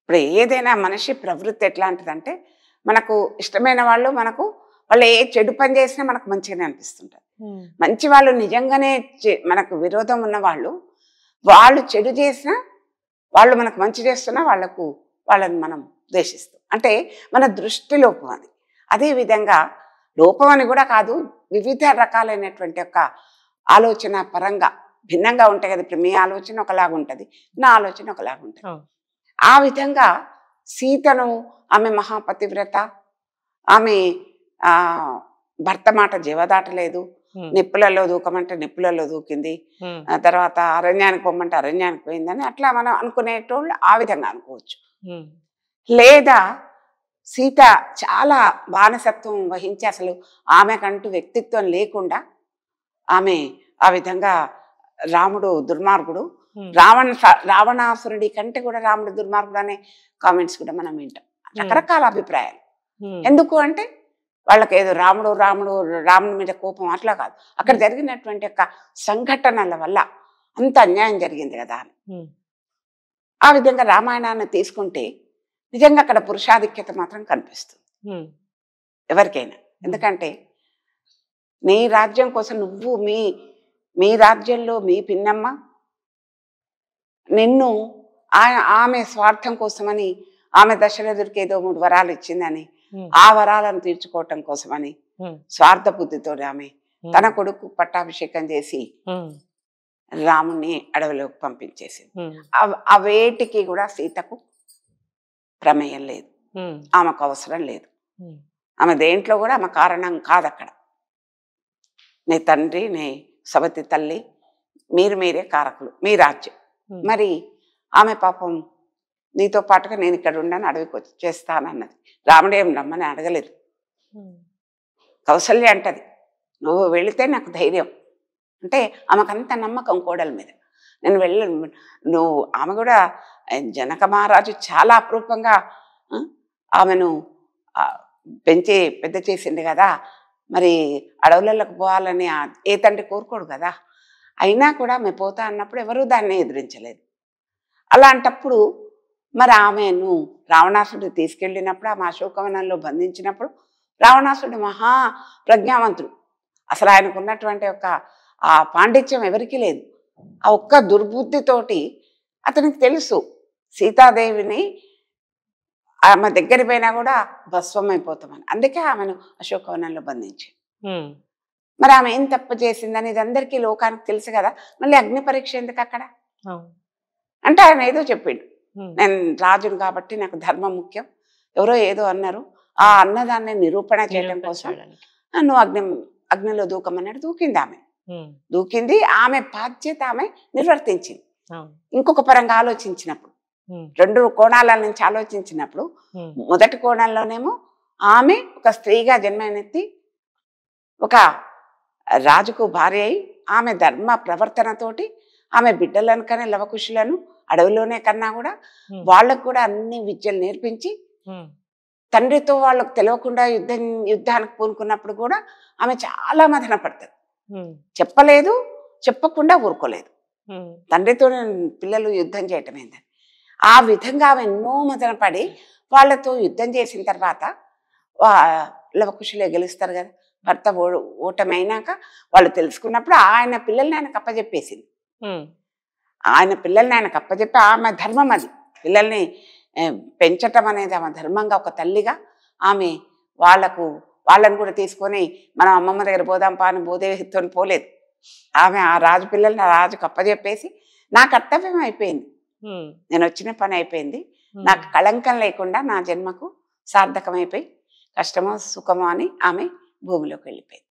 ఇప్పుడు ఏదైనా మనిషి ప్రవృత్తి ఎట్లాంటిదంటే మనకు ఇష్టమైన వాళ్ళు వాళ్ళు ఏ చెడు పని చేసినా మనకు మంచిగానే అనిపిస్తుంటారు. మంచి వాళ్ళు నిజంగానే మనకు విరోధం ఉన్న వాళ్ళు చెడు చేసినా వాళ్ళు మనకు మంచి చేస్తున్నా వాళ్ళని మనం ద్వేషిస్తాం. అంటే మన దృష్టి లోపం అది. అదేవిధంగా లోపం అని కూడా కాదు, వివిధ రకాలైనటువంటి యొక్క ఆలోచన పరంగా భిన్నంగా ఉంటాయి కదా. ఇప్పుడు మీ ఆలోచన ఒకలాగా ఉంటుంది, నా ఆలోచన ఒకలాగా ఉంటుంది. ఆ విధంగా సీతను ఆమె మహాపతివ్రత, ఆమె భర్త మాట జీవదాటలేదు, నిప్పులలో దూకమంటే నిప్పులలో దూకింది, తర్వాత అరణ్యానికి పొమ్మంటే అరణ్యానికి పోయిందని అట్లా మనం అనుకునేటోళ్ళు ఆ విధంగా అనుకోవచ్చు. లేదా సీత చాలా బానిసత్వం వహించి అసలు ఆమెకంటూ వ్యక్తిత్వం లేకుండా ఆమె ఆ విధంగా రాముడు దుర్మార్గుడు, రావణాసురుడి కంటే కూడా రాముడు దుర్మార్గుడు అనే కామెంట్స్ కూడా మనం వింటాం. రకరకాల అభిప్రాయాలు. ఎందుకు అంటే వాళ్ళకి ఏదో రాముడి మీద కోపం అట్లా కాదు, అక్కడ జరిగినటువంటి యొక్క సంఘటనల వల్ల అంత అన్యాయం జరిగింది కదా అని. ఆ విధంగా రామాయణాన్ని తీసుకుంటే నిజంగా అక్కడ పురుషాధిక్యత మాత్రం కనిపిస్తుంది ఎవరికైనా. ఎందుకంటే నీ రాజ్యం కోసం నువ్వు మీ రాజ్యంలో మీ పిన్నమ్మ నిన్ను ఆమె స్వార్థం కోసమని, ఆమె దశరథుడికి ఏదో 3 వరాలు ఇచ్చిందని, ఆ వరాలను తీర్చుకోవటం కోసమని స్వార్థ బుద్ధితో ఆమె తన కొడుకు పట్టాభిషేకం చేసి రాముణ్ణి అడవిలోకి పంపించేసింది. అవేటికి కూడా సీతకు ప్రమేయం లేదు, ఆమెకు అవసరం లేదు. ఆమె దేంట్లో కూడా ఆమె కారణం కాదు. అక్కడ నీ తండ్రి, నీ సవతి తల్లి, మీరే కారకులు, మీ రాజ్యం. మరి ఆమె పాపం నీతో పాటుగా నేను ఇక్కడ ఉండని అడవికి వచ్చేస్తానన్నది. రాముడు ఏం రమ్మని అడగలేదు. కౌసల్య అంటది, నువ్వు వెళితే నాకు ధైర్యం అంటే ఆమెకంత నమ్మకం కోడల మీద. నేను ఆమె కూడా జనక మహారాజు చాలా అపురూపంగా ఆమెను పెంచి పెద్ద చేసింది కదా. మరి అడవులలోకి పోవాలని ఏ తండ్రి కోరుకోడు కదా. అయినా కూడా ఆమె పోతా అన్నప్పుడు ఎవరూ దాన్ని ఎదిరించలేదు. అలాంటప్పుడు మరి ఆమెను రావణాసుడు తీసుకెళ్ళినప్పుడు, ఆమె అశోకవనంలో బంధించినప్పుడు రావణాసుడు మహా ప్రజ్ఞావంతుడు. అసలు ఆయనకు ఉన్నటువంటి ఆ పాండిత్యం ఎవరికీ లేదు. ఆ ఒక్క దుర్బుద్ధితోటి అతనికి తెలుసు సీతాదేవిని ఆమె దగ్గర పోయినా కూడా భస్వం అయిపోతామని. అందుకే ఆమెను అశోకవనంలో బంధించి. మరి ఆమె ఏం తప్పు చేసిందని ఇది అందరికీ లోకానికి తెలుసు కదా. మళ్ళీ అగ్ని పరీక్ష ఎందుకు అక్కడ అంటే ఆయన ఏదో చెప్పిండు, నేను రాజును కాబట్టి నాకు ధర్మం ముఖ్యం, ఎవరో ఏదో అన్నారు, ఆ అన్నదాన్ని నిరూపణ చేయడం కోసం నువ్వు అగ్నిలో దూకమన్నాడు. దూకింది. ఆమె బాధ్యత ఆమె నిర్వర్తించింది. ఇంకొక పరంగా ఆలోచించినప్పుడు, 2 కోణాల నుంచి ఆలోచించినప్పుడు, మొదటి కోణంలోనేమో ఆమె ఒక స్త్రీగా జన్మనెత్తి ఒక రాజుకు భార్య అయి ఆమె ధర్మ ప్రవర్తనతోటి ఆమె బిడ్డలను కానీ లవకుశులను అడవిలోనే కన్నా కూడా వాళ్ళకు కూడా అన్ని విద్యలు నేర్పించి తండ్రితో వాళ్ళకు తెలియకుండా యుద్ధానికి పూనుకున్నప్పుడు కూడా ఆమె చాలా మదన పడుతుంది. చెప్పలేదు, చెప్పకుండా ఊరుకోలేదు. తండ్రితో పిల్లలు యుద్ధం చేయటం ఏంటని ఆ విధంగా ఆమె ఎన్నో మదన పడి వాళ్ళతో యుద్ధం చేసిన తర్వాత లవకుశులే గెలుస్తారు కదా. భర్త ఓటమైనాక వాళ్ళు తెలుసుకున్నప్పుడు ఆయన పిల్లల్ని ఆయనకు అప్పచెప్పేసింది. ఆయన పిల్లల్ని ఆయనకు అప్పచెప్పి ఆమె ధర్మం అది. పిల్లల్ని పెంచటం అనేది ఆమె ధర్మంగా ఒక తల్లిగా ఆమె వాళ్ళని కూడా తీసుకొని మనం అమ్మమ్మ దగ్గర పోదాం పాని భూదేవితో పోలేదు. ఆమె ఆ రాజు పిల్లల్ని ఆ రాజుకు అప్పచెప్పేసి నా కర్తవ్యం అయిపోయింది, నేను వచ్చిన పని అయిపోయింది, నాకు కళంకం లేకుండా నా జన్మకు సార్థకమైపోయి కష్టమో సుఖమో అని ఆమె భూమిలోకి వెళ్ళిపోయింది.